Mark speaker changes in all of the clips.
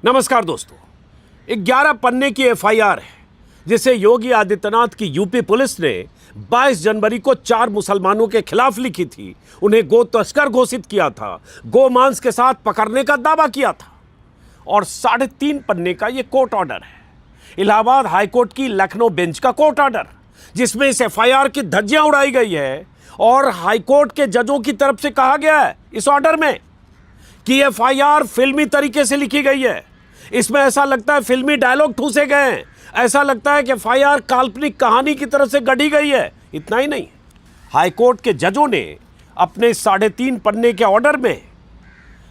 Speaker 1: नमस्कार दोस्तों, 11 पन्ने की एफआईआर है जिसे योगी आदित्यनाथ की यूपी पुलिस ने 22 जनवरी को 4 मुसलमानों के खिलाफ लिखी थी। उन्हें गो तस्कर घोषित किया था, गो मांस के साथ पकड़ने का दावा किया था और 3.5 पन्ने का यह कोर्ट ऑर्डर है। इलाहाबाद हाईकोर्ट की लखनऊ बेंच का कोर्ट ऑर्डर, जिसमें इस एफआईआर की धज्जियां उड़ाई गई है और हाईकोर्ट के जजों की तरफ से कहा गया है इस ऑर्डर में कि एफआईआर फिल्मी तरीके से लिखी गई है। इसमें ऐसा लगता है फिल्मी डायलॉग ठूसे गए हैं, ऐसा लगता है कि एफआईआर काल्पनिक कहानी की तरह से गढ़ी गई है। इतना ही नहीं, हाईकोर्ट के जजों ने अपने 3.5 पन्ने के ऑर्डर में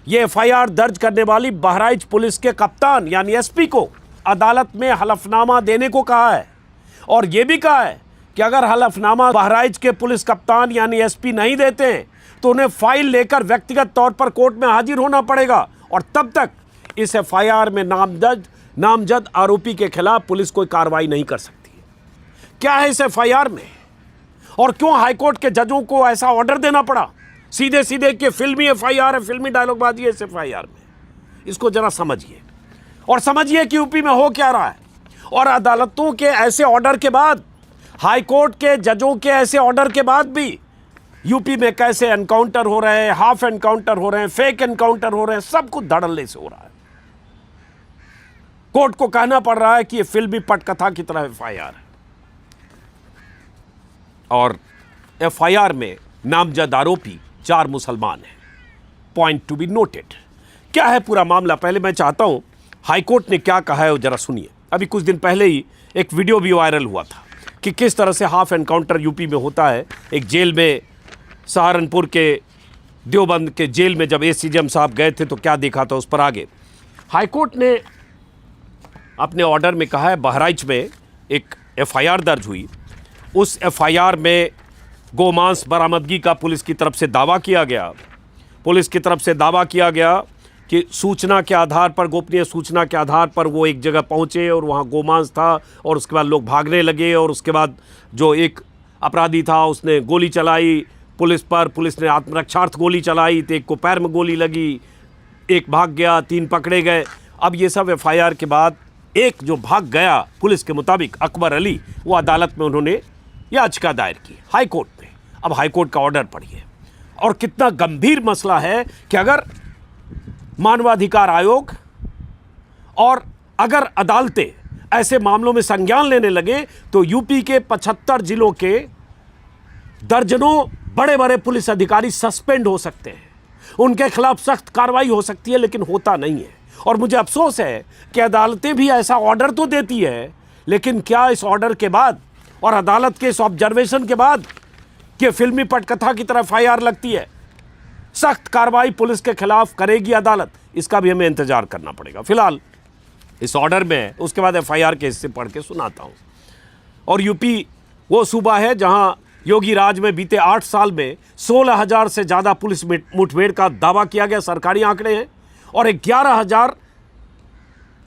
Speaker 1: यह एफआईआर दर्ज करने वाली बहराइच पुलिस के कप्तान यानी एसपी को अदालत में हलफनामा देने को कहा है और यह भी कहा है कि अगर हलफनामा बहराइच के पुलिस कप्तान यानी एसपी नहीं देते हैं तो उन्हें फाइल लेकर व्यक्तिगत तौर पर कोर्ट में हाजिर होना पड़ेगा और तब तक इस एफआईआर में नामजद आरोपी के खिलाफ पुलिस कोई कार्रवाई नहीं कर सकती। क्या है इस एफआईआर में और क्यों हाईकोर्ट के जजों को ऐसा ऑर्डर देना पड़ा? सीधे सीधे कि फिल्मी एफआईआर है, फिल्मी डायलॉगबाजी है इस एफआईआर में। इसको जरा समझिए और समझिए कि यूपी में हो क्या रहा है। और अदालतों के ऐसे ऑर्डर के बाद, हाईकोर्ट के जजों के ऐसे ऑर्डर के बाद भी यूपी में कैसे एनकाउंटर हो रहे हैं, हाफ एनकाउंटर हो रहे हैं, फेक एनकाउंटर हो रहे हैं, सब कुछ धड़ल्ले से हो रहा है। कोर्ट को कहना पड़ रहा है कि यह फिल्मी पटकथा की तरह एफआईआर है और एफआईआर में नामजद आरोपी 4 मुसलमान हैं। Point to be noted. क्या है पूरा मामला? पहले मैं चाहता हूं हाईकोर्ट ने क्या कहा है वो जरा सुनिए। अभी कुछ दिन पहले ही एक वीडियो भी वायरल हुआ था कि किस तरह से हाफ एनकाउंटर यूपी में होता है। एक जेल में, सहारनपुर के देवबंद के जेल में जब एसीजेएम साहब गए थे तो क्या देखा था, उस पर आगे हाईकोर्ट ने अपने ऑर्डर में कहा है बहराइच में एक एफआईआर दर्ज हुई। उस एफआईआर में गोमांस बरामदगी का पुलिस की तरफ से दावा किया गया। पुलिस की तरफ से दावा किया गया कि सूचना के आधार पर, गोपनीय सूचना के आधार पर वो एक जगह पहुंचे और वहां गोमांस था और उसके बाद लोग भागने लगे और उसके बाद जो एक अपराधी था उसने गोली चलाई पुलिस पर। पुलिस ने आत्मरक्षार्थ गोली चलाई तो एक को पैर में गोली लगी, एक भाग गया, 3 पकड़े गए। अब ये सब एफआईआर के बाद एक जो भाग गया पुलिस के मुताबिक अकबर अली, वो अदालत में उन्होंने याचिका दायर की हाईकोर्ट में। अब हाईकोर्ट का ऑर्डर पढ़िए और कितना गंभीर मसला है कि अगर मानवाधिकार आयोग और अगर अदालतें ऐसे मामलों में संज्ञान लेने लगे तो यूपी के 75 जिलों के दर्जनों बड़े बड़े पुलिस अधिकारी सस्पेंड हो सकते हैं, उनके खिलाफ सख्त कार्रवाई हो सकती है, लेकिन होता नहीं है। और मुझे अफसोस है कि अदालतें भी ऐसा ऑर्डर तो देती है, लेकिन क्या इस ऑर्डर के बाद और अदालत के इस ऑब्जर्वेशन के बाद कि फिल्मी पटकथा की तरह एफआईआर लगती है, सख्त कार्रवाई पुलिस के खिलाफ करेगी अदालत, इसका भी हमें इंतजार करना पड़ेगा। फिलहाल इस ऑर्डर में उसके बाद एफआईआर के हिस्से पढ़ के सुनाता हूं। और यूपी वो सूबा है जहां योगी राज में बीते 8 साल में 16,000 से ज़्यादा पुलिस मुठभेड़ का दावा किया गया, सरकारी आंकड़े हैं, और 11,000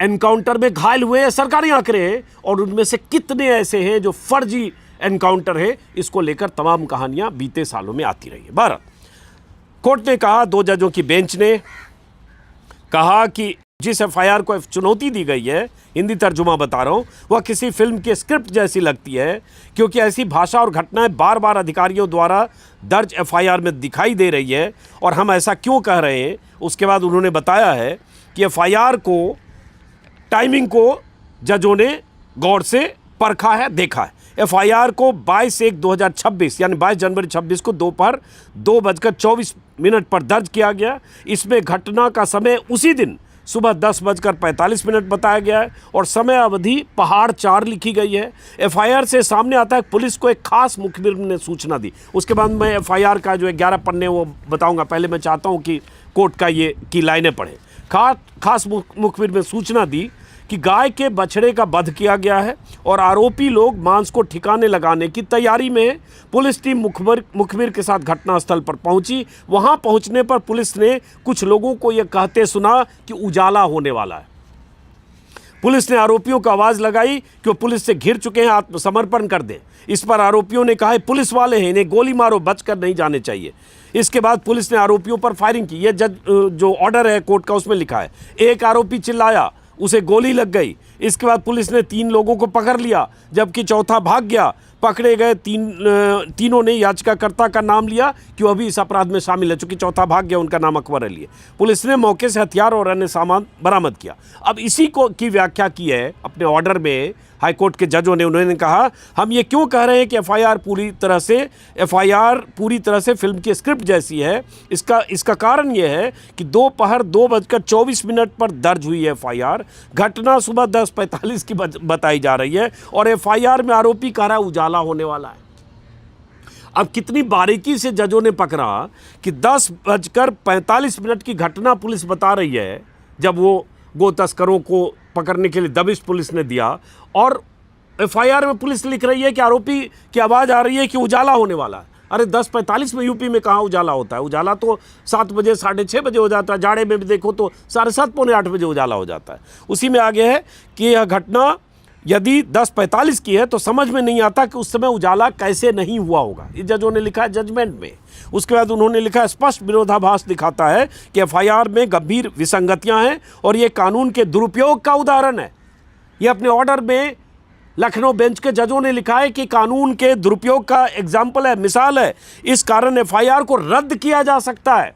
Speaker 1: एनकाउंटर में घायल हुए हैं, सरकारी आंकड़े हैं। और उनमें से कितने ऐसे हैं जो फर्जी एनकाउंटर है, इसको लेकर तमाम कहानियां बीते सालों में आती रही है। 12 कोर्ट ने कहा, 2 जजों की बेंच ने कहा कि जिस एफआईआर को चुनौती दी गई है, हिंदी तर्जुमा बता रहा हूं, वह किसी फिल्म के स्क्रिप्ट जैसी लगती है, क्योंकि ऐसी भाषा और घटनाएं बार बार अधिकारियों द्वारा दर्ज एफआईआर में दिखाई दे रही है। और हम ऐसा क्यों कह रहे हैं, उसके बाद उन्होंने बताया है कि एफआईआर को, टाइमिंग को जजों ने गौर से परखा है, देखा है। एफआईआर को 22/1/2026 यानी 22 जनवरी 26 को दोपहर 2:24 पर दर्ज किया गया। इसमें घटना का समय उसी दिन सुबह 10:45 बताया गया है और समय अवधि पहाड़ 4 लिखी गई है। एफआईआर से सामने आता है पुलिस को एक खास मुखबिर ने सूचना दी। उसके बाद मैं एफआईआर का जो 11 पन्ने वो बताऊंगा। पहले मैं चाहता हूं कि कोर्ट का ये की लाइनें पढ़ें। खास मुखबिर में सूचना दी कि गाय के बछड़े का वध किया गया है और आरोपी लोग मांस को ठिकाने लगाने की तैयारी में। पुलिस टीम मुखबिर के साथ घटनास्थल पर पहुंची। वहां पहुंचने पर पुलिस ने कुछ लोगों को यह कहते सुना कि उजाला होने वाला है। पुलिस ने आरोपियों को आवाज लगाई कि वो पुलिस से घिर चुके हैं, आत्मसमर्पण कर दें। इस पर आरोपियों ने कहा पुलिस वाले हैं, इन्हें गोली मारो, बचकर नहीं जाने चाहिए। इसके बाद पुलिस ने आरोपियों पर फायरिंग की। यह जज जो ऑर्डर है कोर्ट का उसमें लिखा है। एक आरोपी चिल्लाया, उसे गोली लग गई। इसके बाद पुलिस ने 3 लोगों को पकड़ लिया, जबकि चौथा भाग गया। पकड़े गए तीनों ने याचिकाकर्ता का नाम लिया कि वो अभी इस अपराध में शामिल है। चूंकि चौथा भाग गया, उनका नाम अकबर अली है। पुलिस ने मौके से हथियार और अन्य सामान बरामद किया। अब इसी को की व्याख्या की है अपने ऑर्डर में हाईकोर्ट के जजों ने। उन्होंने कहा हम ये क्यों कह रहे हैं कि एफआईआर पूरी तरह से फिल्म की स्क्रिप्ट जैसी है। इसका कारण यह है कि दोपहर 2:24 पर दर्ज हुई एफआईआर। घटना सुबह 10:45 की बताई जा रही है और एफआईआर में आरोपी कह रहा है उजाला होने वाला है। अब कितनी बारीकी से जजों ने पकड़ा कि 10:45 की घटना पुलिस बता रही है, जब वो गो तस्करों को पकड़ने के लिए दबिश पुलिस ने दिया, और एफआईआर में पुलिस लिख रही है कि आरोपी की आवाज आ रही है कि उजाला होने वाला है। अरे 10:45 में यूपी में कहाँ उजाला होता है? उजाला तो 7 बजे 6:30 बजे हो जाता है। जाड़े में भी देखो तो 7:30 पौने 8 बजे उजाला हो जाता है। उसी में आगे है कि यह घटना यदि 10:45 की है तो समझ में नहीं आता कि उस समय उजाला कैसे नहीं हुआ होगा। ये जजों ने लिखा है जजमेंट में। उसके बाद उन्होंने लिखा स्पष्ट विरोधाभास दिखाता है कि एफआईआर में गंभीर विसंगतियां हैं और ये कानून के दुरुपयोग का उदाहरण है। ये अपने ऑर्डर में लखनऊ बेंच के जजों ने लिखा है कि कानून के दुरुपयोग का एग्जाम्पल है, मिसाल है। इस कारण एफआईआर को रद्द किया जा सकता है।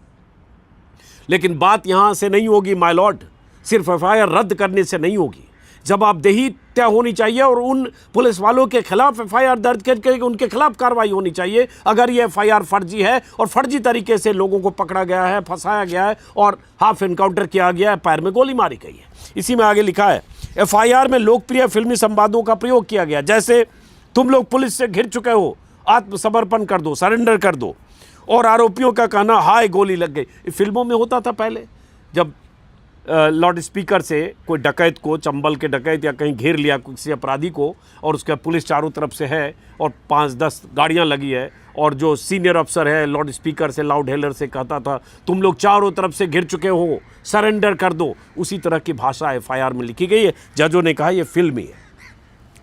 Speaker 1: लेकिन बात यहां से नहीं होगी माय लॉर्ड, सिर्फ एफआईआर रद्द करने से नहीं होगी। जवाबदेही तय होनी चाहिए और उन पुलिस वालों के खिलाफ एफआईआर दर्ज करके उनके खिलाफ कार्रवाई होनी चाहिए अगर ये एफआईआर फर्जी है और फर्जी तरीके से लोगों को पकड़ा गया है, फंसाया गया है और हाफ एनकाउंटर किया गया है, पैर में गोली मारी गई है। इसी में आगे लिखा है एफआईआर में लोकप्रिय फिल्मी संवादों का प्रयोग किया गया, जैसे तुम लोग पुलिस से घिर चुके हो, आत्मसमर्पण कर दो, सरेंडर कर दो, और आरोपियों का कहना हाय गोली लग गई। फिल्मों में होता था पहले, जब लाउड स्पीकर से कोई डकैत को, चंबल के डकैत या कहीं घेर लिया किसी अपराधी को, और उसके पुलिस चारों तरफ से है और 5-10 गाड़ियां लगी है, और जो सीनियर अफसर है लाउड स्पीकर से, लाउड हेलर से कहता था तुम लोग चारों तरफ से घिर चुके हो, सरेंडर कर दो। उसी तरह की भाषा एफआईआर में लिखी गई है। जजों ने कहा यह फिल्मी है।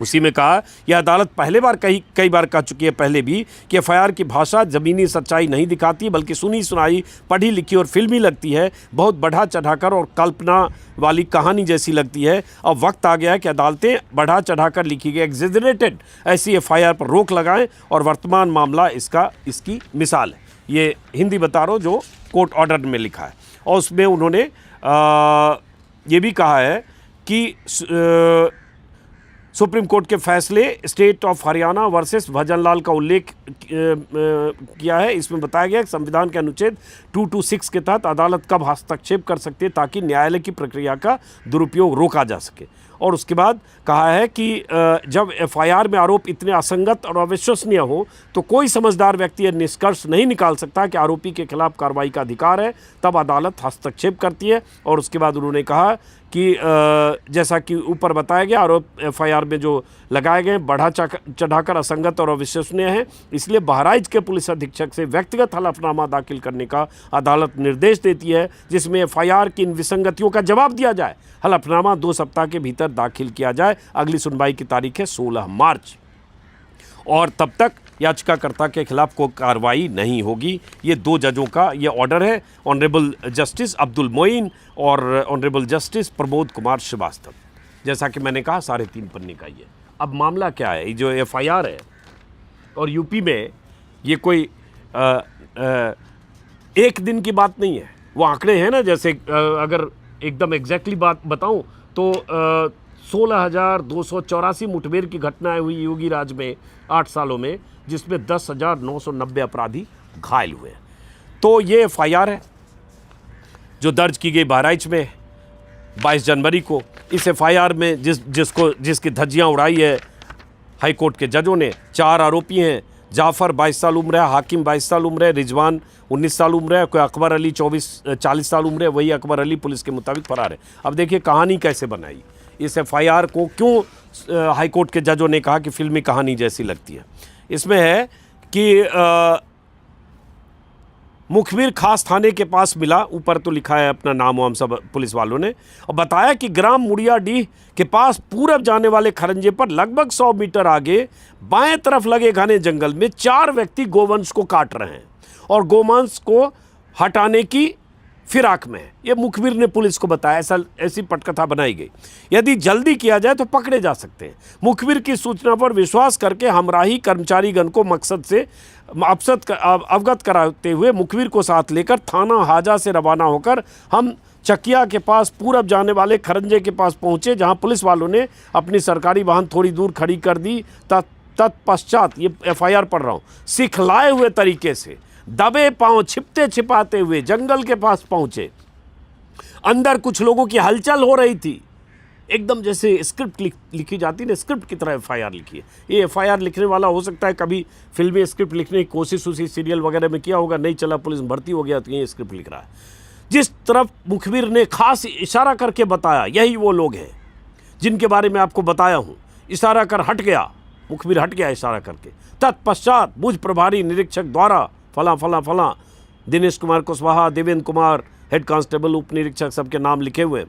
Speaker 1: उसी में कहा यह अदालत कई बार कह चुकी है पहले भी कि एफआईआर की भाषा ज़मीनी सच्चाई नहीं दिखाती, बल्कि सुनी सुनाई, पढ़ी लिखी और फिल्मी लगती है, बहुत बढ़ा चढ़ाकर और कल्पना वाली कहानी जैसी लगती है। अब वक्त आ गया है कि अदालतें बढ़ा चढ़ाकर लिखी गई एग्जेजरेटेड ऐसी एफआईआर पर रोक लगाएं, और वर्तमान मामला इसकी मिसाल है। ये हिंदी बता रहा हूँ जो कोर्ट ऑर्डर में लिखा है। और उसमें उन्होंने ये भी कहा है कि सुप्रीम कोर्ट के फैसले state of Haryana versus Bhajanlal का उल्लेख किया है। इसमें बताया गया कि संविधान के अनुच्छेद 226 के तहत अदालत कब हस्तक्षेप कर सकती है ताकि न्यायालय की प्रक्रिया का दुरुपयोग रोका जा सके। और उसके बाद कहा है कि जब एफआईआर में आरोप इतने असंगत और अविश्वसनीय हो तो कोई समझदार व्यक्ति यह निष्कर्ष नहीं निकाल सकता कि आरोपी के खिलाफ कार्रवाई का अधिकार है, तब अदालत हस्तक्षेप करती है। और उसके बाद उन्होंने कहा कि जैसा कि ऊपर बताया गया, आरोप एफआईआर में जो लगाए गए बढ़ा चढ़ाकर असंगत और अविश्वसनीय है, इसलिए बहराइच के पुलिस अधीक्षक से व्यक्तिगत हलफनामा दाखिल करने का अदालत निर्देश देती है, जिसमें एफआईआर की इन विसंगतियों का जवाब दिया जाए। हलफनामा 2 सप्ताह के भीतर दाखिल किया जाए। अगली सुनवाई की तारीख है 16 मार्च, और तब तक याचिकाकर्ता के खिलाफ कोई कार्रवाई नहीं होगी। ये 2 जजों का ये ऑर्डर है, ऑनरेबल जस्टिस अब्दुल मोइन और ऑनरेबल जस्टिस प्रमोद कुमार श्रीवास्तव। जैसा कि मैंने कहा 3.5 पन्ने का ये। अब मामला क्या है, ये जो एफआईआर है, और यूपी में ये कोई एक दिन की बात नहीं है। वो आंकड़े हैं ना, जैसे अगर एकदम एग्जैक्टली बात बताऊं तो 16,284 मुठभेड़ की घटनाएं हुई योगी राज में 8 सालों में, जिसमें 10,990 अपराधी घायल हुए। तो ये एफआईआर है जो दर्ज की गई बहराइच में 22 जनवरी को। इस एफआईआर में जिसकी धज्जियां उड़ाई है हाईकोर्ट के जजों ने, 4 आरोपी हैं। जाफ़र 22 साल उम्र है, हाकिम 22 साल उम्र है, रिजवान 19 साल उम्र है, कोई अकबर अली 40 साल उम्र है। वही अकबर अली पुलिस के मुताबिक फरार है। अब देखिए कहानी कैसे बनाई। इस एफआईआर को क्यों हाईकोर्ट के जजों ने कहा कि फिल्मी कहानी जैसी लगती है। इसमें है कि मुखबिर खास थाने के पास मिला, ऊपर तो लिखा है अपना नाम वाम सब पुलिस वालों ने, और बताया कि ग्राम मुड़ियाडीह के पास पूरब जाने वाले खरंजे पर लगभग 100 मीटर आगे बाएं तरफ लगे घने जंगल में 4 व्यक्ति गोवंश को काट रहे हैं और गोमांस को हटाने की फिराक में है। ये मुखबिर ने पुलिस को बताया। ऐसी पटकथा बनाई गई। यदि जल्दी किया जाए तो पकड़े जा सकते हैं। मुखबिर की सूचना पर विश्वास करके हमराही कर्मचारीगण को मकसद से अवगत कराते हुए मुखबिर को साथ लेकर थाना हाजा से रवाना होकर हम चकिया के पास पूरब जाने वाले खरंजे के पास पहुंचे, जहां पुलिस वालों ने अपनी सरकारी वाहन थोड़ी दूर खड़ी कर दी। तत्पश्चात, ये FIR पढ़ रहा हूँ, सिखलाए हुए तरीके से दबे पांव छिपते छिपाते हुए जंगल के पास पहुंचे। अंदर कुछ लोगों की हलचल हो रही थी, एकदम जैसे स्क्रिप्ट लिखी जाती है, स्क्रिप्ट की तरह FIR लिखी है। ये FIR लिखने वाला हो सकता है कभी फिल्मी स्क्रिप्ट लिखने की कोशिश उसी सीरियल वगैरह में किया होगा, नहीं चला, पुलिस में भर्ती हो गया तो ये स्क्रिप्ट लिख रहा है। जिस तरफ मुखबिर ने खास इशारा करके बताया, यही वो लोग हैं जिनके बारे में आपको बताया हूँ। इशारा कर हट गया, मुखबिर हट गया इशारा करके। तत्पश्चात मुझ प्रभारी निरीक्षक द्वारा फला फला फला दिनेश कुमार कुशवाहा, देवेंद्र कुमार, हेड कांस्टेबल, उप निरीक्षक, सबके नाम लिखे हुए,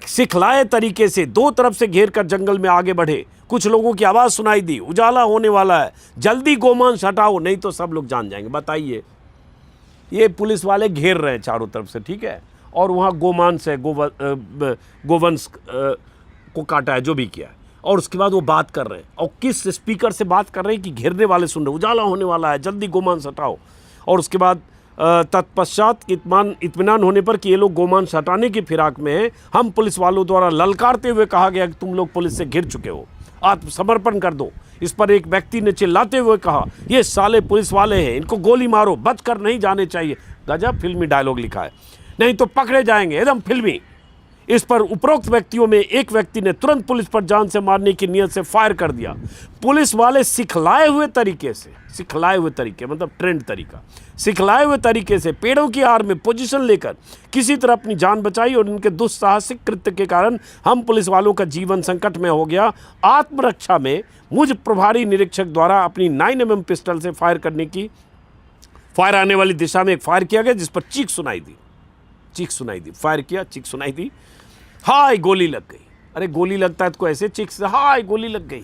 Speaker 1: सिखलाए तरीके से 2 तरफ से घेर कर जंगल में आगे बढ़े। कुछ लोगों की आवाज़ सुनाई दी, उजाला होने वाला है, जल्दी गोमांस हटाओ नहीं तो सब लोग जान जाएंगे। बताइए, ये पुलिस वाले घेर रहे हैं चारों तरफ से, ठीक है, और वहाँ गोमांस है, गोवंश को काटा है, जो भी किया है, और उसके बाद वो बात कर रहे हैं, और किस स्पीकर से बात कर रहे हैं कि घेरने वाले सुन रहे, उजाला होने वाला है, जल्दी गोमांस हटाओ। और उसके बाद तत्पश्चात इत्मीनान होने पर कि ये लोग गोमांस हटाने की फिराक में हैं, हम पुलिस वालों द्वारा ललकारते हुए कहा गया कि तुम लोग पुलिस से घिर चुके हो, आत्मसमर्पण कर दो। इस पर एक व्यक्ति ने चिल्लाते हुए कहा, ये साले पुलिस वाले हैं, इनको गोली मारो, बचकर नहीं जाने चाहिए। गजब फिल्मी डायलॉग लिखा है, नहीं तो पकड़े जाएंगे, एकदम फिल्मी। इस पर उपरोक्त व्यक्तियों में एक व्यक्ति ने तुरंत पुलिस पर जान से मारने की नियत से फायर कर दिया। पुलिस वाले सिखलाए हुए तरीके मतलब ट्रेंड तरीका, सिखलाए हुए तरीके से पेड़ों की आड़ में पोजीशन लेकर किसी तरह अपनी जान बचाई और इनके दुस्साहसिक कृत्य के कारण हम पुलिस वालों का जीवन संकट में हो गया। आत्मरक्षा में मुझ प्रभारी निरीक्षक द्वारा अपनी 9mm पिस्टल से फायर आने वाली दिशा में एक फायर किया गया, जिस पर चीख सुनाई दी। फायर किया, चीख सुनाई दी, हाय गोली लग गई। अरे गोली लगता है तो ऐसे चीख से हाय गोली लग गई।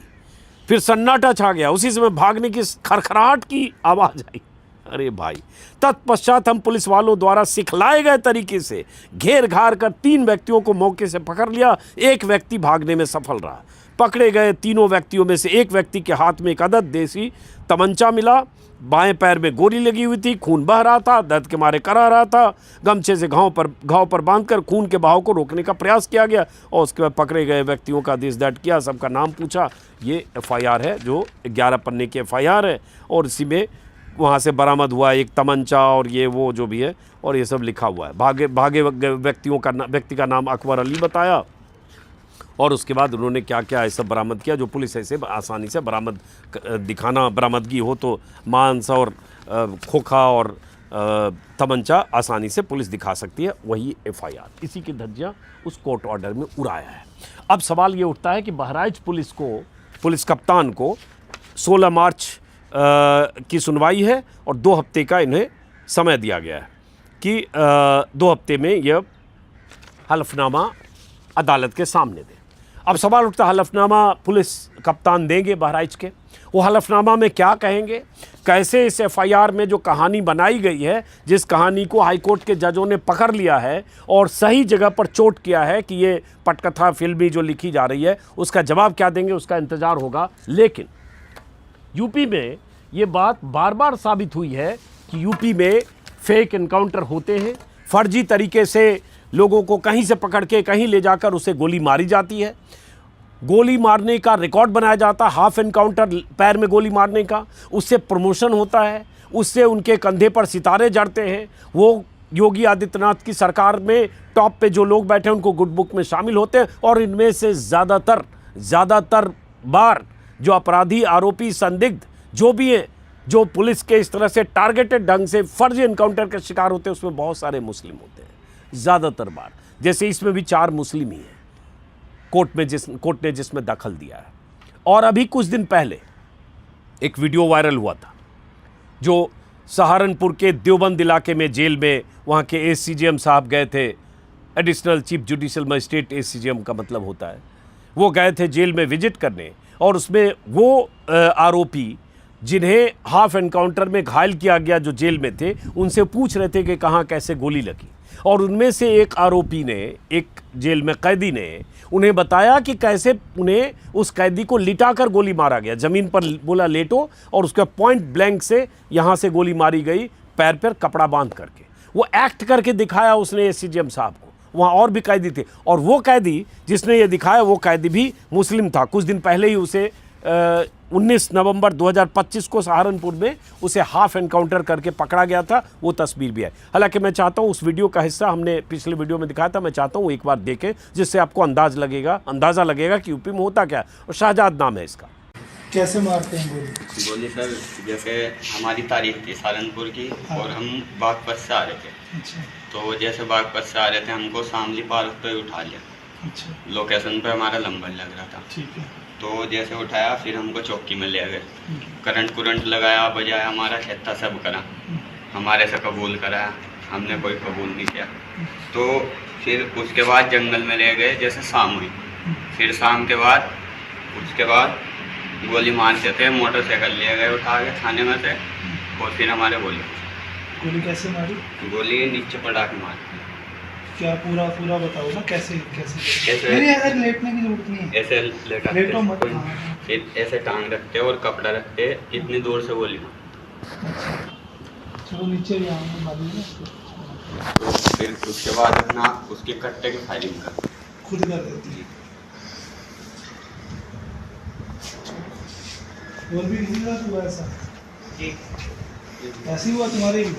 Speaker 1: फिर सन्नाटा छा गया, उसी समय भागने की खरखराहट की आवाज आई। अरे भाई, तत्पश्चात हम पुलिस वालों द्वारा सिखलाए गए तरीके से घेर घार कर 3 व्यक्तियों को मौके से पकड़ लिया। एक व्यक्ति भागने में सफल रहा। पकड़े गए 3 व्यक्तियों में से एक व्यक्ति के हाथ में एक अदद देसी तमंचा मिला, बाएं पैर में गोली लगी हुई थी, खून बह रहा था, दर्द के मारे करा रहा था। गमछे से घाव पर बांधकर खून के बहाव को रोकने का प्रयास किया गया और उसके बाद पकड़े गए व्यक्तियों का दिस दैट किया, सबका नाम पूछा। ये FIR है, जो 11 पन्ने की FIR है, और इसी में वहाँ से बरामद हुआ एक तमंचा और ये वो जो भी है, और ये सब लिखा हुआ है। भागे व्यक्ति का नाम अकबर अली बताया, और उसके बाद उन्होंने क्या क्या ऐसा बरामद किया जो पुलिस ऐसे आसानी से बरामदगी हो तो मांस और खोखा और तमंचा आसानी से पुलिस दिखा सकती है, वही FIR। इसी की धज्जियाँ उस कोर्ट ऑर्डर में उड़ाया है। अब सवाल ये उठता है कि बहराइच पुलिस कप्तान को 16 मार्च की सुनवाई है और 2 हफ्ते का इन्हें समय दिया गया है कि 2 हफ्ते में यह हलफनामा अदालत के सामने दें। अब सवाल उठता है, हलफनामा पुलिस कप्तान देंगे बहराइच के, वो हलफनामा में क्या कहेंगे, कैसे इस FIR में जो कहानी बनाई गई है, जिस कहानी को हाईकोर्ट के जजों ने पकड़ लिया है और सही जगह पर चोट किया है कि ये पटकथा फिल्मी जो लिखी जा रही है, उसका जवाब क्या देंगे, उसका इंतजार होगा। लेकिन यूपी में ये बात बार बार साबित हुई है कि यूपी में फेक एनकाउंटर होते हैं, फर्जी तरीके से लोगों को कहीं से पकड़ के कहीं ले जाकर उसे गोली मारी जाती है, गोली मारने का रिकॉर्ड बनाया जाता है, हाफ एनकाउंटर पैर में गोली मारने का, उससे प्रमोशन होता है, उससे उनके कंधे पर सितारे जड़ते हैं। वो योगी आदित्यनाथ की सरकार में टॉप पे जो लोग बैठे हैं उनको गुड बुक में शामिल होते हैं, और इनमें से ज़्यादातर बार जो अपराधी, आरोपी, संदिग्ध जो भी हैं, जो पुलिस के इस तरह से टारगेटेड ढंग से फर्जी एनकाउंटर के शिकार होते हैं, उसमें बहुत सारे मुस्लिम होते हैं ज़्यादातर बार। जैसे इसमें भी 4 मुस्लिम ही हैं कोर्ट ने जिसमें दखल दिया है। और अभी कुछ दिन पहले एक वीडियो वायरल हुआ था जो सहारनपुर के देवबंद इलाके में जेल में वहाँ के एसीजेएम साहब गए थे। Additional chief judicial magistrate ACJM का मतलब होता है। वो गए थे जेल में विजिट करने और उसमें वो आरोपी जिन्हें हाफ एनकाउंटर में घायल किया गया जो जेल में थे उनसे पूछ रहे थे कि कहाँ कैसे गोली लगी। और उनमें से एक आरोपी ने, एक जेल में कैदी ने उन्हें बताया कि कैसे उन्हें उस कैदी को लिटाकर गोली मारा गया। ज़मीन पर बोला लेटो और उसका पॉइंट ब्लैंक से यहाँ से गोली मारी गई, पैर पर कपड़ा बांध करके। वो एक्ट करके दिखाया उसने एसीजेएम साहब को। वहाँ और भी कैदी थे और वो कैदी जिसने ये दिखाया वो कैदी भी मुस्लिम था। कुछ दिन पहले ही उसे 19 नवंबर 2025 को सहारनपुर में उसे हाफ एनकाउंटर करके पकड़ा गया था। वो तस्वीर भी है। हालांकि मैं चाहता हूँ उस वीडियो का हिस्सा हमने पिछले वीडियो में दिखाया था, मैं चाहता हूँ एक बार देखें जिससे आपको अंदाज़ा लगेगा कि यूपी में होता क्या है। और शाहजाद नाम है इसका।
Speaker 2: कैसे मारते हैं गोली?
Speaker 3: गोली सर, जैसे हमारी तारीख थी सहारनपुर की और हम बागपत से आ रहे थे।
Speaker 2: अच्छा।
Speaker 3: तो जैसे बागपत से आ रहे थे हमको शामली पार्क पे उठा लिया।
Speaker 2: अच्छा।
Speaker 3: लोकेशन पे हमारा नंबर लग रहा था।
Speaker 2: ठीक है।
Speaker 3: तो जैसे उठाया फिर हमको चौकी में ले गए। करंट लगाया, बजाया, हमारा छत्ता सब करा, हमारे से कबूल कराया, हमने कोई कबूल नहीं किया। तो फिर उसके बाद जंगल में ले गए। जैसे शाम हुई, फिर शाम के बाद उसके बाद गोली मारते थे। मोटरसाइकिल ले गए उठा के थाने में से और फिर हमारे
Speaker 2: गोली कैसे मारी?
Speaker 3: गोली नीचे पड़ा के मारी।
Speaker 2: क्या पूरा बताओ ना, कैसे
Speaker 3: कैसे?
Speaker 2: नहीं, ऐसे लेटने की जरूरत नहीं है।
Speaker 3: ऐसे
Speaker 2: लेटो मत।
Speaker 3: फिर ऐसे टांग रखते और कपड़ा रखते, इतनी दूर से गोली
Speaker 2: अच्छा। चलो नीचे मारी ना उसको।
Speaker 3: तो फिर उसके बाद अपना उसके कट्टे की फायरिंग कर
Speaker 2: खुद कर देती है। और भी किसी का हुआ ऐसा? ऐसी हुआ तुम्हारी भी?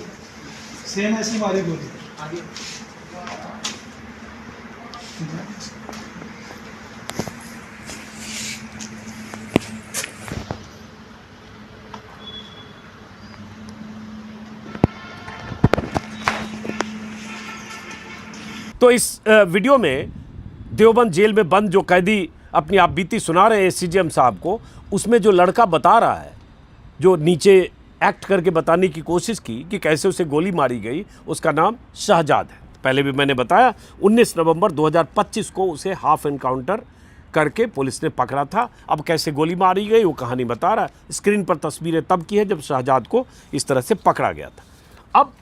Speaker 2: सेम ऐसी मारी गोली?
Speaker 1: तो इस वीडियो में देवबंद जेल में बंद जो कैदी अपनी आप बीती सुना रहे हैं एसीजेएम साहब को, उसमें जो लड़का बता रहा है, जो नीचे एक्ट करके बताने की कोशिश की कि कैसे उसे गोली मारी गई, उसका नाम शाहजाद है। पहले भी मैंने बताया 19 नवंबर 2025 को उसे हाफ एनकाउंटर करके पुलिस ने पकड़ा था। अब कैसे गोली मारी गई वो कहानी बता रहा है। स्क्रीन पर तस्वीरें तब की है जब शाहजाद को इस तरह से पकड़ा गया था। अब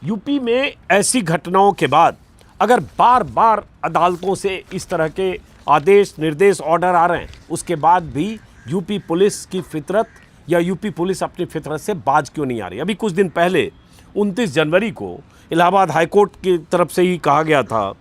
Speaker 1: यूपी में ऐसी घटनाओं के बाद अगर बार बार अदालतों से इस तरह के आदेश, निर्देश, ऑर्डर आ रहे हैं, उसके बाद भी यूपी पुलिस की फितरत या यूपी पुलिस अपनी फितरत से बाज क्यों नहीं आ रही? अभी कुछ दिन पहले 29 जनवरी को इलाहाबाद हाईकोर्ट की तरफ से ही कहा गया था,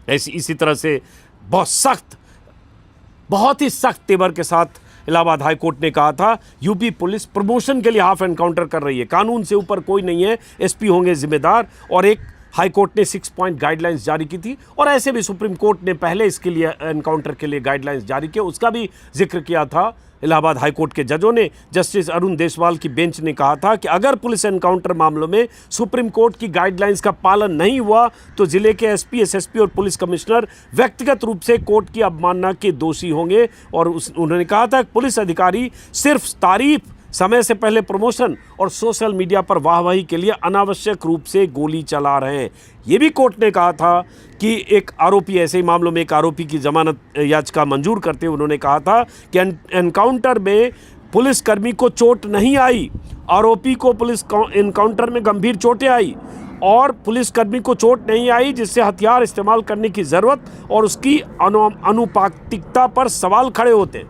Speaker 1: इसी तरह से बहुत ही सख्त तेवर के साथ इलाहाबाद हाईकोर्ट ने कहा था यूपी पुलिस प्रमोशन के लिए हाफ एनकाउंटर कर रही है, कानून से ऊपर कोई नहीं है, एसपी होंगे जिम्मेदार। और एक हाईकोर्ट ने 6 पॉइंट गाइडलाइंस जारी की थी और ऐसे भी सुप्रीम कोर्ट ने पहले इसके लिए एनकाउंटर के लिए गाइडलाइंस जारी किया, उसका भी जिक्र किया था। इलाहाबाद हाईकोर्ट के जजों ने, जस्टिस अरुण देसवाल की बेंच ने कहा था कि अगर पुलिस एनकाउंटर मामलों में सुप्रीम कोर्ट की गाइडलाइंस का पालन नहीं हुआ तो जिले के एसपी, एसएसपी और पुलिस कमिश्नर व्यक्तिगत रूप से कोर्ट की अवमानना के दोषी होंगे। और उन्होंने कहा था कि पुलिस अधिकारी सिर्फ तारीफ, समय से पहले प्रमोशन और सोशल मीडिया पर वाहवाही के लिए अनावश्यक रूप से गोली चला रहे हैं। ये भी कोर्ट ने कहा था कि एक आरोपी, ऐसे ही मामलों में एक आरोपी की जमानत याचिका मंजूर करते हुए उन्होंने कहा था कि एनकाउंटर में पुलिसकर्मी को चोट नहीं आई, आरोपी को पुलिस एनकाउंटर में गंभीर चोटें आई और पुलिसकर्मी को चोट नहीं आई जिससे हथियार इस्तेमाल करने की ज़रूरत और उसकी अनुपातिकता पर सवाल खड़े होते।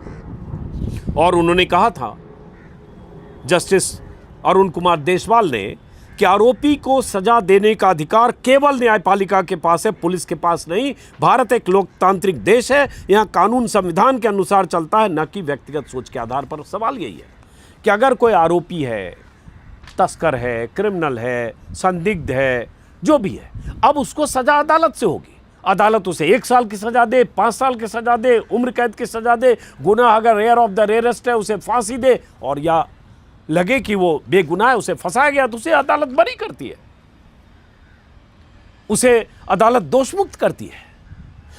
Speaker 1: और उन्होंने कहा था जस्टिस अरुण कुमार देसवाल ने कि आरोपी को सजा देने का अधिकार केवल न्यायपालिका के पास है, पुलिस के पास नहीं। भारत एक लोकतांत्रिक देश है, यहाँ कानून संविधान के अनुसार चलता है, न कि व्यक्तिगत सोच के आधार पर। सवाल यही है कि अगर कोई आरोपी है, तस्कर है, क्रिमिनल है, संदिग्ध है, जो भी है, अब उसको सजा अदालत से होगी। अदालत उसे 1 साल की सजा दे, 5 साल की सजा दे, उम्र कैद की सजा दे, गुनाह अगर रेयर ऑफ द रेयरेस्ट है उसे फांसी दे, और या लगे कि वो बेगुनाह है, उसे फंसाया गया तो उसे अदालत बरी करती है, उसे अदालत दोषमुक्त करती है।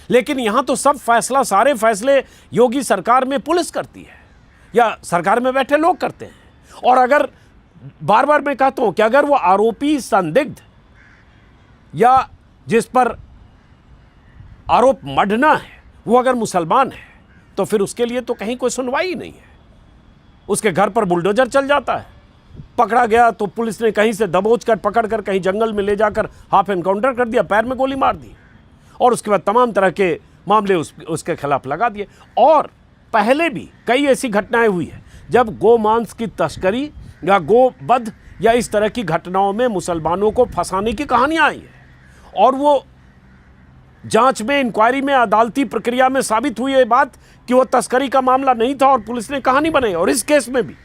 Speaker 1: लेकिन यहां तो सब फैसला, सारे फैसले योगी सरकार में पुलिस करती है या सरकार में बैठे लोग करते हैं। और अगर बार बार मैं कहता हूं कि अगर वो आरोपी संदिग्ध या जिस पर आरोप मढ़ना है वो अगर मुसलमान है तो फिर उसके लिए तो कहीं कोई सुनवाई ही नहीं है। उसके घर पर बुलडोजर चल जाता है, पकड़ा गया तो पुलिस ने कहीं से दबोच कर पकड़ कर कहीं जंगल में ले जाकर हाफ एनकाउंटर कर दिया, पैर में गोली मार दी और उसके बाद तमाम तरह के मामले उसके खिलाफ लगा दिए। और पहले भी कई ऐसी घटनाएं हुई है जब गोमांस की तस्करी या गोवध या इस तरह की घटनाओं में मुसलमानों को फंसाने की कहानियां आई है और वो जांच में, इंक्वायरी में, अदालती प्रक्रिया में साबित हुई है बात कि वो तस्करी का मामला नहीं था और पुलिस ने कहानी बनाई। और इस केस में भी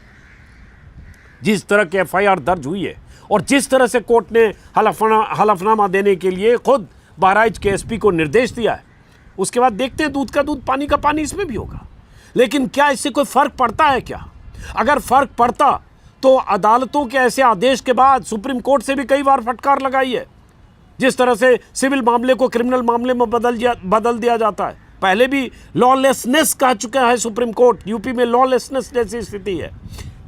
Speaker 1: जिस तरह की एफआईआर दर्ज हुई है और जिस तरह से कोर्ट ने हलफनामा देने के लिए खुद बहराइच के एसपी को निर्देश दिया है, उसके बाद देखते हैं दूध का दूध पानी का पानी इसमें भी होगा। लेकिन क्या इससे कोई फर्क पड़ता है क्या? अगर फर्क पड़ता तो अदालतों के ऐसे आदेश के बाद सुप्रीम कोर्ट से भी कई बार फटकार लगाई है। जिस तरह से सिविल मामले को क्रिमिनल मामले में बदल दिया जाता है, पहले भी लॉलेसनेस कह चुका है सुप्रीम कोर्ट। यूपी में लॉलेसनेस जैसी स्थिति है।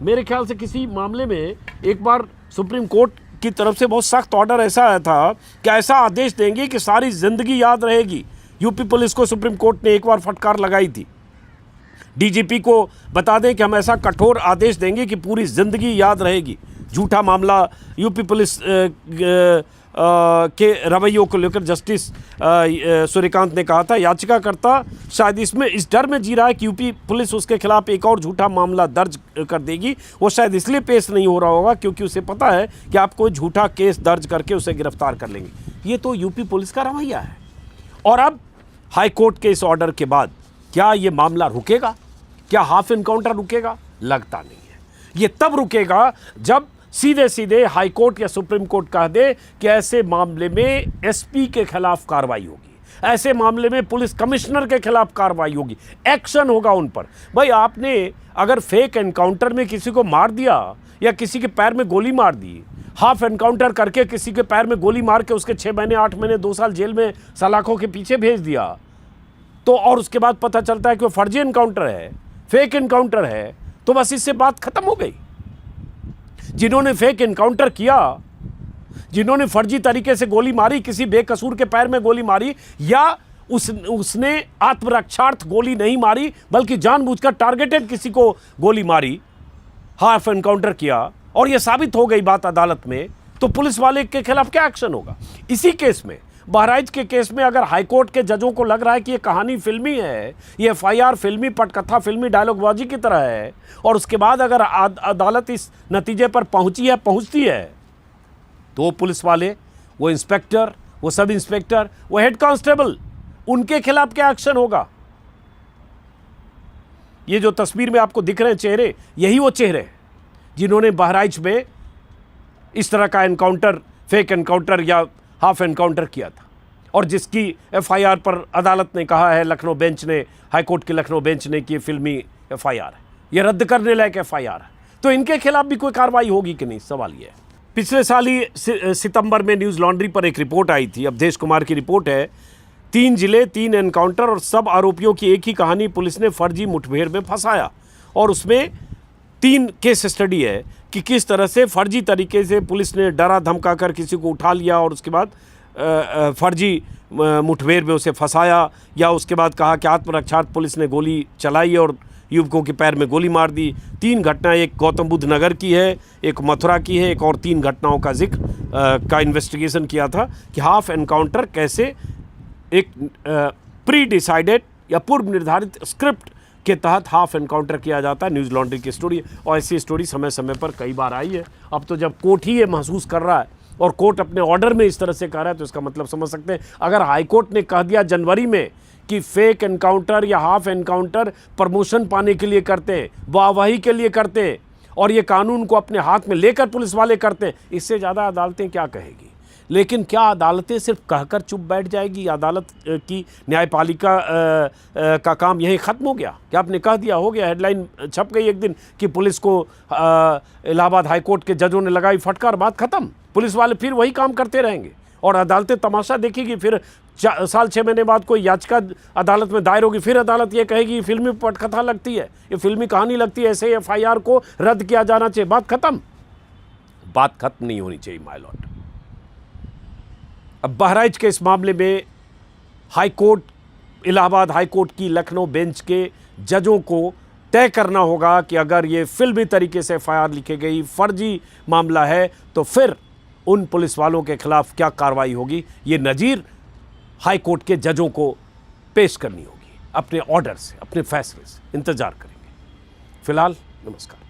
Speaker 1: मेरे ख्याल से किसी मामले में एक बार सुप्रीम कोर्ट की तरफ से बहुत सख्त ऑर्डर ऐसा आया था कि ऐसा आदेश देंगे कि सारी जिंदगी याद रहेगी। यूपी पुलिस को सुप्रीम कोर्ट ने एक बार फटकार लगाई थी। डीजीपी को बता दें कि हम ऐसा कठोर आदेश देंगे कि पूरी जिंदगी याद रहेगी। झूठा मामला यूपी पुलिस के रवैयों को लेकर जस्टिस सूर्यकांत ने कहा था याचिकाकर्ता शायद इसमें इस डर में जी रहा है कि यूपी पुलिस उसके खिलाफ एक और झूठा मामला दर्ज कर देगी। वो शायद इसलिए पेश नहीं हो रहा होगा क्योंकि उसे पता है कि आप कोई झूठा केस दर्ज करके उसे गिरफ्तार कर लेंगे। ये तो यूपी पुलिस का रवैया है। और अब हाई कोर्ट के इस ऑर्डर के बाद क्या ये मामला रुकेगा? क्या हाफ एनकाउंटर रुकेगा? लगता नहीं है। ये तब रुकेगा जब सीधे सीधे हाई कोर्ट या सुप्रीम कोर्ट कह दे कि ऐसे मामले में एसपी के खिलाफ कार्रवाई होगी, ऐसे मामले में पुलिस कमिश्नर के खिलाफ कार्रवाई होगी, एक्शन होगा उन पर। भाई आपने अगर फेक एनकाउंटर में किसी को मार दिया या किसी के पैर में गोली मार दी, हाफ एनकाउंटर करके किसी के पैर में गोली मार के उसके 6 महीने 8 महीने 2 साल जेल में सलाखों के पीछे भेज दिया, तो और उसके बाद पता चलता है कि वो फर्जी एनकाउंटर है, फेक एनकाउंटर है, तो बस इससे बात खत्म हो गई। जिन्होंने फेक एनकाउंटर किया, जिन्होंने फर्जी तरीके से गोली मारी, किसी बेकसूर के पैर में गोली मारी, या उसने आत्मरक्षार्थ गोली नहीं मारी बल्कि जानबूझकर टारगेटेड किसी को गोली मारी, हाफ एनकाउंटर किया और यह साबित हो गई बात अदालत में, तो पुलिस वाले के खिलाफ क्या एक्शन होगा? इसी केस में, बहराइच के केस में, अगर हाईकोर्ट के जजों को लग रहा है कि ये कहानी फिल्मी है, ये एफआईआर फिल्मी पटकथा, फिल्मी डायलॉगबाजी की तरह है, और उसके बाद अगर अदालत इस नतीजे पर पहुंचती है, तो पुलिस वाले, वो इंस्पेक्टर, वो सब इंस्पेक्टर, वो हेड कांस्टेबल, उनके खिलाफ क्या एक्शन होगा? ये जो तस्वीर में आपको दिख रहे हैं चेहरे, यही वो चेहरे हैं जिन्होंने बहराइच में इस तरह का एनकाउंटर, फेक एनकाउंटर या हाफ एनकाउंटर किया था, और जिसकी एफआईआर पर अदालत ने कहा है, लखनऊ बेंच ने, हाईकोर्ट की लखनऊ बेंच ने, कि फिल्मी एफआईआर है, ये रद्द करने लायक एफआईआर है। तो इनके खिलाफ भी कोई कार्रवाई होगी कि नहीं, सवाल ये है। पिछले साल ही सितंबर में न्यूज़ लॉन्ड्री पर एक रिपोर्ट आई थी, अवधेश कुमार की रिपोर्ट है, 3 जिले, 3 एनकाउंटर और सब आरोपियों की एक ही कहानी, पुलिस ने फर्जी मुठभेड़ में फंसाया। और उसमें 3 केस स्टडी है कि किस तरह से फर्जी तरीके से पुलिस ने डरा धमका कर किसी को उठा लिया और उसके बाद फर्जी मुठभेड़ में उसे फंसाया, या उसके बाद कहा कि आत्मरक्षार्थ पुलिस ने गोली चलाई और युवकों के पैर में गोली मार दी। 3 घटनाएं, एक गौतम बुद्ध नगर की है, एक मथुरा की है, एक और 3 घटनाओं का जिक्र का इन्वेस्टिगेशन किया था कि हाफ एनकाउंटर कैसे एक प्री डिसाइडेड या पूर्व निर्धारित स्क्रिप्ट के तहत हाफ एनकाउंटर किया जाता है। न्यूज़ लॉन्ड्री की स्टोरी, और ऐसी स्टोरी समय समय पर कई बार आई है। अब तो जब कोर्ट ही ये महसूस कर रहा है और कोर्ट अपने ऑर्डर में इस तरह से कह रहा है, तो इसका मतलब समझ सकते हैं, अगर हाईकोर्ट ने कह दिया जनवरी में कि फेक एनकाउंटर या हाफ एनकाउंटर प्रमोशन पाने के लिए करते हैं, वाहवाही के लिए करते हैं, और ये कानून को अपने हाथ में लेकर पुलिस वाले करते हैं, इससे ज़्यादा अदालतें क्या कहेगी? लेकिन क्या अदालतें सिर्फ कहकर चुप बैठ जाएगी? अदालत की न्यायपालिका का काम यही ख़त्म हो गया कि आपने कह दिया, हो गया, हेडलाइन छप गई एक दिन कि पुलिस को इलाहाबाद हाईकोर्ट के जजों ने लगाई फटकार, बात ख़त्म। पुलिस वाले फिर वही काम करते रहेंगे और अदालतें तमाशा देखेगी। फिर साल 6 महीने बाद कोई याचिका अदालत में दायर होगी, फिर अदालत ये कहेगी ये फिल्मी पटकथा लगती है, ये फिल्मी कहानी लगती है, ऐसे एफआईआर को रद्द किया जाना चाहिए, बात ख़त्म। बात खत्म नहीं होनी चाहिए माय लॉर्ड। अब बहराइच के इस मामले में हाईकोर्ट, इलाहाबाद हाईकोर्ट की लखनऊ बेंच के जजों को तय करना होगा कि अगर ये फिल्मी तरीके से एफआईआर लिखी गई, फर्जी मामला है, तो फिर उन पुलिस वालों के खिलाफ क्या कार्रवाई होगी। ये नज़ीर हाईकोर्ट के जजों को पेश करनी होगी अपने ऑर्डर से, अपने फैसले से। इंतजार करेंगे। फिलहाल नमस्कार।